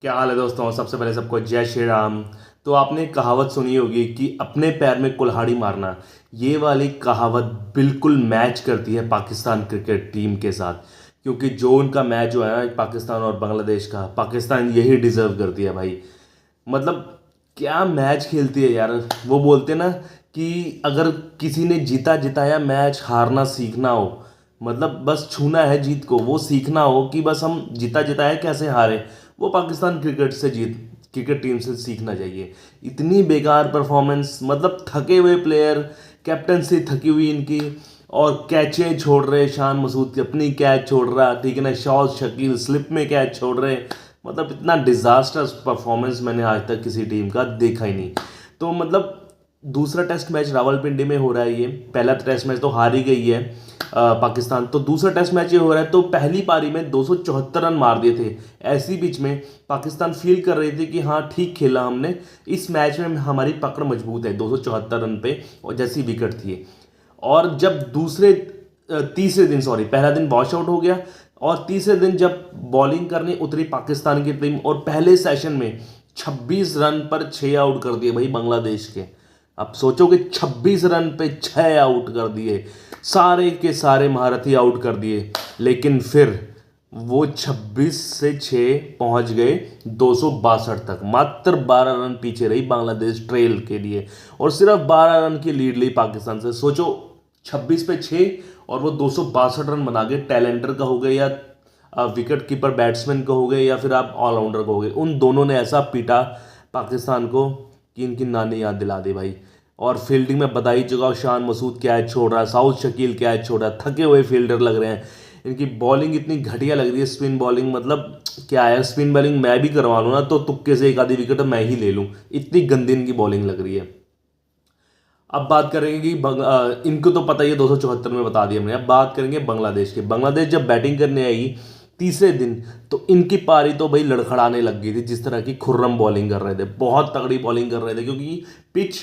क्या हाल है दोस्तों। सबसे पहले सबको जय श्री राम। तो आपने कहावत सुनी होगी कि अपने पैर में कुल्हाड़ी मारना। ये वाली कहावत बिल्कुल मैच करती है पाकिस्तान क्रिकेट टीम के साथ, क्योंकि जो उनका मैच जो है ना पाकिस्तान और बांग्लादेश का, पाकिस्तान यही डिजर्व करती है भाई। मतलब क्या मैच खेलती है यार। वो बोलते हैं ना कि अगर किसी ने जीता जिताया मैच हारना सीखना हो, मतलब बस छूना है जीत को, वो सीखना हो कि बस हम जीता जिताया कैसे हारे, वो पाकिस्तान क्रिकेट टीम से सीखना चाहिए। इतनी बेकार परफॉर्मेंस, मतलब थके हुए प्लेयर, कैप्टनसी थकी हुई इनकी, और कैचें छोड़ रहे शान मसूद की, अपनी कैच छोड़ रहा, ठीक है ना, शॉज शकील स्लिप में कैच छोड़ रहे। मतलब इतना डिजास्टर्स परफॉर्मेंस मैंने आज तक किसी टीम का देखा ही नहीं। तो मतलब दूसरा टेस्ट मैच रावलपिंडी में हो रहा है। ये पहला टेस्ट मैच तो हार ही गई है पाकिस्तान। तो दूसरा टेस्ट मैच ये हो रहा है, तो पहली पारी में 274 रन मार दिए थे। ऐसी बीच में पाकिस्तान फील कर रही थी कि हाँ ठीक खेला हमने, इस मैच में हमारी पकड़ मजबूत है 274 रन पे, और जैसी विकेट थी। और जब तीसरे दिन, सॉरी, पहला दिन वॉश आउट हो गया, और तीसरे दिन जब बॉलिंग करने उतरी पाकिस्तान की टीम, और पहले सेशन में 26 रन पर 6 आउट कर दिए भाई बांग्लादेश के। अब सोचो कि 26 रन पे 6 आउट कर दिए, सारे के सारे महारथी आउट कर दिए। लेकिन फिर वो 26 से 6 पहुंच गए 262 तक। मात्र 12 रन पीछे रही बांग्लादेश ट्रेल के लिए, और सिर्फ 12 रन की लीड ली पाकिस्तान से। सोचो 26 पे 6, और वो 262 रन बना गए। टैलेंटर का हो गए, या विकेट कीपर बैट्समैन का हो गए, या फिर आप ऑलराउंडर का हो गए, उन दोनों ने ऐसा पीटा पाकिस्तान को कि इनकी नानी याद दिला दी भाई। और फील्डिंग में बता ही चुका, शान मसूद कैच छोड़ रहा है, साउथ शकील कैच छोड़ रहा है, थके हुए फील्डर लग रहे हैं। इनकी बॉलिंग इतनी घटिया लग रही है, स्पिन बॉलिंग, मतलब क्या है, स्पिन बॉलिंग मैं भी करवा लूँ ना तो तुक्के से एक आधी विकेट मैं ही ले लूँ, इतनी गंदी इनकी बॉलिंग लग रही है। अब बात करेंगे कि इनको तो पता ही है 274 में बता दिया मैंने। अब बात करेंगे बांग्लादेश की। बांग्लादेश जब बैटिंग करने आई तीसरे दिन, तो इनकी पारी तो भाई लड़खड़ाने लग गई थी। जिस तरह की खुर्रम बॉलिंग कर रहे थे, बहुत तगड़ी बॉलिंग कर रहे थे, क्योंकि पिच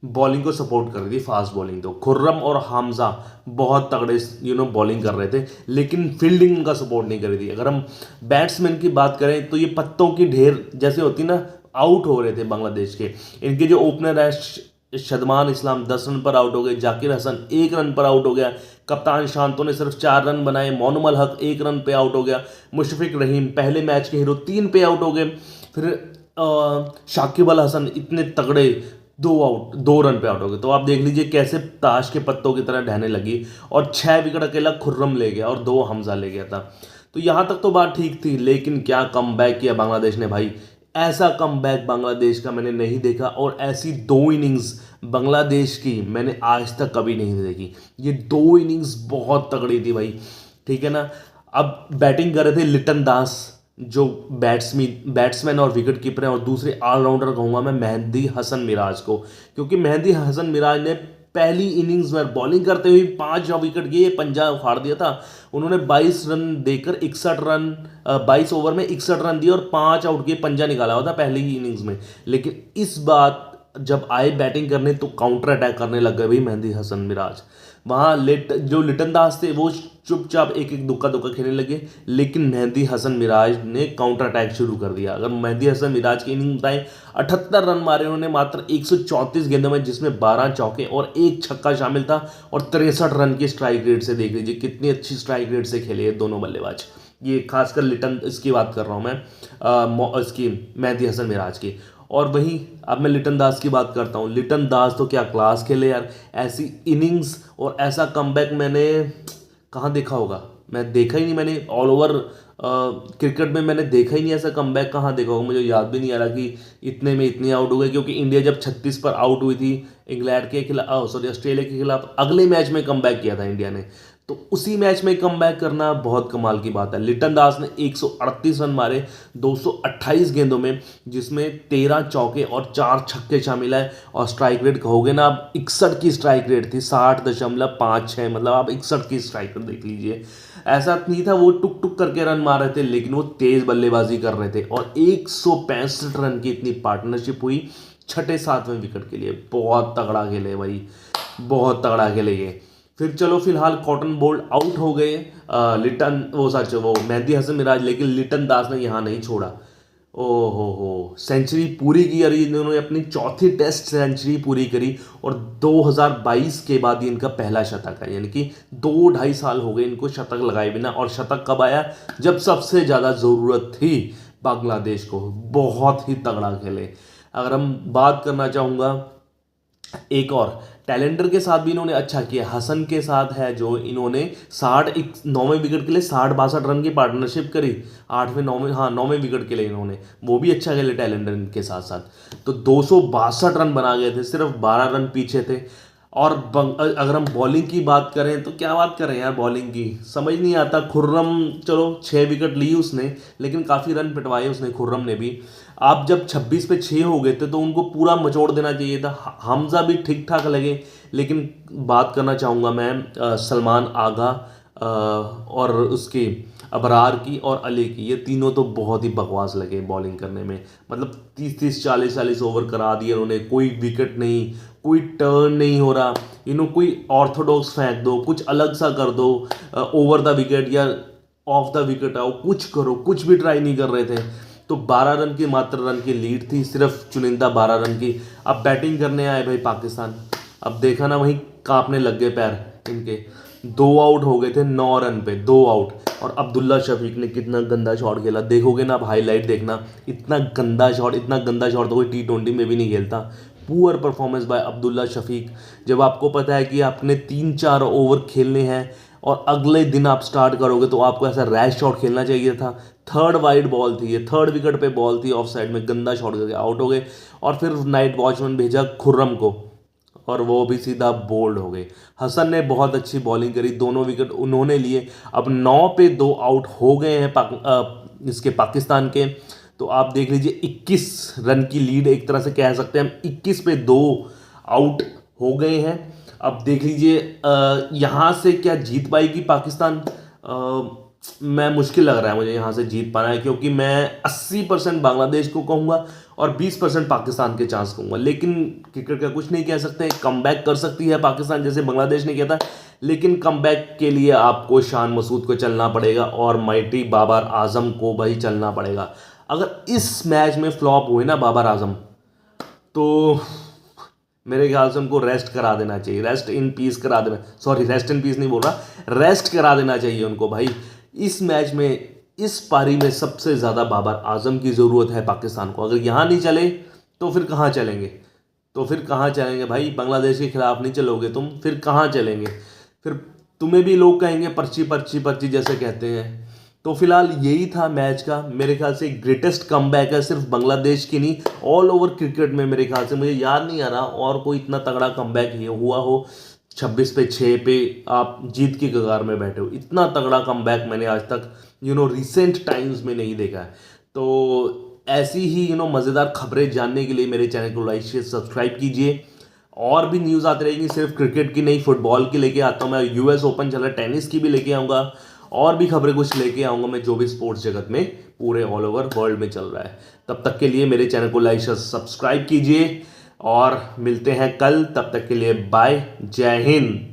बॉलिंग को सपोर्ट कर रही थी, फास्ट बॉलिंग। तो खुर्रम और हामजा बहुत तगड़े बॉलिंग कर रहे थे, लेकिन फील्डिंग उनका सपोर्ट नहीं कर रही थी। अगर हम बैट्समैन की बात करें तो ये पत्तों की ढेर जैसे होती ना, आउट हो रहे थे बांग्लादेश के। इनके जो ओपनर है शदमान इस्लाम 10 रन पर आउट हो गए, जाकिर हसन 1 रन पर आउट हो गया, कप्तान शांतो ने सिर्फ 4 रन बनाए, मोनुमल हक 1 रन पे आउट हो गया, मुशफिक रहीम पहले मैच के हीरो 3 पे आउट हो गए। फिर शाकिब अल हसन इतने तगड़े 2 रन पे आउट हो गए। तो आप देख लीजिए कैसे ताश के पत्तों की तरह ढहने लगी, और 6 विकेट अकेला खुर्रम ले गया और 2 हमजा ले गया था। तो यहाँ तक तो बात ठीक थी, लेकिन क्या कम बैक किया बांग्लादेश ने भाई। ऐसा कमबैक बांग्लादेश का मैंने नहीं देखा, और ऐसी 2 इनिंग्स बांग्लादेश की मैंने आज तक कभी नहीं देखी। ये 2 इनिंग्स बहुत तगड़ी थी भाई, ठीक है ना। अब बैटिंग कर रहे थे लिटन दास, जो बैट्समैन और विकेट कीपर हैं, और दूसरे ऑलराउंडर कहूँगा मैं मेहंदी हसन मिराज को, क्योंकि मेहंदी हसन मिराज ने पहली इनिंग्स में बॉलिंग करते हुए 5 विकेट ये पंजा उखाड़ दिया था। उन्होंने 22 रन देकर 61 रन, 22 ओवर में 61 रन दिए और 5 आउट के पंजा निकाला हुआ था पहली ही इनिंग्स में। लेकिन इस बात जब आए बैटिंग करने तो काउंटर अटैक करने लग गए भाई मेहंदी हसन मिराज। वहाँ जो लिटन दास थे वो चुपचाप एक एक दुक्का दुक्का खेलने लगे, लेकिन मेहंदी हसन मिराज ने काउंटर अटैक शुरू कर दिया। अगर मेहंदी हसन मिराज की इनिंग बताएं, 78 रन मारे उन्होंने मात्र 134 गेंदों में, जिसमें 12 चौके और 1 छक्का शामिल था, और 63 रन की स्ट्राइक रेट से। देख लीजिए कितनी अच्छी स्ट्राइक रेट से खेले ये दोनों बल्लेबाज। ये खासकर लिटन इसकी बात कर रहा हूँ मैं, इसकी मेहंदी हसन मिराज की। और वहीं अब मैं लिटन दास की बात करता हूँ। लिटन दास तो क्या क्लास खेले यार। ऐसी इनिंग्स और ऐसा कमबैक मैंने कहाँ देखा होगा, मैं देखा ही नहीं। मैंने ऑल ओवर क्रिकेट में मैंने देखा ही नहीं ऐसा कमबैक, कहाँ देखा होगा मुझे याद भी नहीं आ रहा कि इतने में इतने आउट हो गए। क्योंकि इंडिया जब 36 पर आउट हुई थी इंग्लैंड के खिलाफ, सॉरी ऑस्ट्रेलिया के खिलाफ, अगले मैच में कमबैक किया था इंडिया ने। तो उसी मैच में कमबैक करना बहुत कमाल की बात है। लिटन दास ने 138 रन मारे 228 गेंदों में, जिसमें 13 चौके और 4 छक्के शामिल है। और स्ट्राइक रेट कहोगे ना, आप 61 की स्ट्राइक रेट थी, 60.56, मतलब आप 61 की स्ट्राइक रेट देख लीजिए। ऐसा नहीं था वो टुक टुक करके रन मार रहे थे, लेकिन वो तेज बल्लेबाजी कर रहे थे। और 165 रन की इतनी पार्टनरशिप हुई छठे सातवें विकेट के लिए। बहुत तगड़ा खेले भाई, बहुत तगड़ा खेले ये। फिर चलो फिलहाल कॉटन बोल्ट आउट हो गए, लिटन वो सच वो मेहंदी हसन मिराज, लेकिन लिटन दास ने यहाँ नहीं छोड़ा। ओहो सेंचुरी पूरी की यार, इन्होंने अपनी चौथी टेस्ट सेंचुरी पूरी करी। और 2022 के बाद ये इनका पहला शतक है, यानी कि 2 ढाई साल हो गए इनको शतक लगाए बिना। और शतक कब आया? जब सबसे ज़्यादा ज़रूरत थी बांग्लादेश को। बहुत ही तगड़ा खेले। अगर हम बात करना चाहूँगा एक और टैलेंडर के साथ भी इन्होंने अच्छा किया, हसन के साथ है जो इन्होंने 9वें विकेट के लिए 60-62 रन की पार्टनरशिप करी। 8वें 9वें, हाँ 9वें विकेट के लिए इन्होंने, वो भी अच्छा खेले टैलेंडर के साथ साथ। तो 262 रन बना गए थे, सिर्फ 12 रन पीछे थे। और अगर हम बॉलिंग की बात करें तो क्या बात करें यार, बॉलिंग की समझ नहीं आता। खुर्रम चलो 6 विकेट ली उसने, लेकिन काफ़ी रन पिटवाए उसने खुर्रम ने भी। आप जब 26 पे 6 हो गए थे तो उनको पूरा मचोड़ देना चाहिए था। हमजा भी ठीक ठाक लगे, लेकिन बात करना चाहूँगा मैं सलमान आगा और उसकी अबरार की और अली की, ये तीनों तो बहुत ही बकवास लगे बॉलिंग करने में। मतलब 30-30 40-40 ओवर करा दिए उन्होंने, कोई विकेट नहीं, कोई टर्न नहीं हो रहा। कोई ऑर्थोडॉक्स फेंक दो, कुछ अलग सा कर दो, ओवर द विकेट या ऑफ द विकेट आओ, कुछ करो, कुछ भी ट्राई नहीं कर रहे थे। तो 12 रन की मात्र रन की लीड थी, सिर्फ चुनिंदा 12 रन की। अब बैटिंग करने आए भाई पाकिस्तान, अब देखा ना वहीं कांपने लग गए पैर इनके। 2 आउट हो गए थे 9 रन पे, 2 आउट। और अब्दुल्ला शफीक ने कितना गंदा शॉट खेला, देखोगे ना आप हाईलाइट देखना। इतना गंदा शॉट, इतना गंदा शॉट तो कोई T20 में भी नहीं खेलता। Poor performance by Abdullah Shafique. जब आपको पता है कि आपने 3-4 ओवर खेलने हैं और अगले दिन आप स्टार्ट करोगे, तो आपको ऐसा रैश शॉट खेलना चाहिए था। थर्ड वाइड बॉल थी, ये 3rd विकेट पे बॉल थी, ऑफ साइड में गंदा शॉट करके आउट हो गए। और फिर नाइट वॉचमैन भेजा खुर्रम को, और वो भी सीधा बोल्ड हो गए। हसन ने बहुत अच्छी बॉलिंग करी, दोनों विकेट उन्होंने लिए। अब 9 पे 2 आउट हो गए हैं इसके पाकिस्तान के। तो आप देख लीजिए 21 रन की लीड एक तरह से कह सकते हैं हम, 21 पे 2 आउट हो गए हैं। अब देख लीजिए यहाँ से क्या जीत पाएगी पाकिस्तान? मैं मुश्किल लग रहा है मुझे यहाँ से जीत पाना है, क्योंकि मैं 80% बांग्लादेश को कहूँगा और 20% पाकिस्तान के चांस कहूँगा। लेकिन क्रिकेट का कुछ नहीं कह सकते, कमबैक कर सकती है पाकिस्तान जैसे बांग्लादेश ने किया था। लेकिन कमबैक के लिए आपको शान मसूद को चलना पड़ेगा और माइटी बाबर आजम को भाई चलना पड़ेगा। अगर इस मैच में फ्लॉप हुए ना बाबर आजम, तो मेरे ख्याल से उनको रेस्ट करा देना चाहिए, रेस्ट इन पीस करा देना, सॉरी रेस्ट इन पीस नहीं बोल रहा, रेस्ट करा देना चाहिए उनको भाई। इस मैच में, इस पारी में सबसे ज़्यादा बाबर आजम की ज़रूरत है पाकिस्तान को। अगर यहाँ नहीं चले तो फिर कहाँ चलेंगे? तो फिर कहाँ चलेंगे भाई? बांग्लादेश के खिलाफ नहीं चलोगे तुम, फिर कहाँ चलेंगे? फिर तुम्हें भी लोग कहेंगे पर्ची पर्ची पर्ची जैसे कहते हैं। तो फिलहाल यही था मैच का, मेरे ख्याल से ग्रेटेस्ट कमबैक है, सिर्फ बांग्लादेश की नहीं, ऑल ओवर क्रिकेट में मेरे ख्याल से, मुझे याद नहीं आ रहा और कोई इतना तगड़ा कमबैक हुआ हो। 26 पे 6 पे आप जीत की कगार में बैठे हो, इतना तगड़ा कमबैक मैंने आज तक रिसेंट टाइम्स में नहीं देखा है। तो ऐसी ही मज़ेदार खबरें जानने के लिए मेरे चैनल को लाइक शेयर सब्सक्राइब कीजिए। और भी न्यूज़ आती रहेगी, सिर्फ क्रिकेट की नहीं, फुटबॉल की लेके आता हूँ मैं, US ओपन चल रहा है, टेनिस की भी लेके आऊँगा, और भी खबरें कुछ लेके आऊँगा मैं, जो भी स्पोर्ट्स जगत में पूरे ऑल ओवर वर्ल्ड में चल रहा है। तब तक के लिए मेरे चैनल को लाइक शेयर सब्सक्राइब कीजिए और मिलते हैं कल। तब तक के लिए बाय, जय हिंद।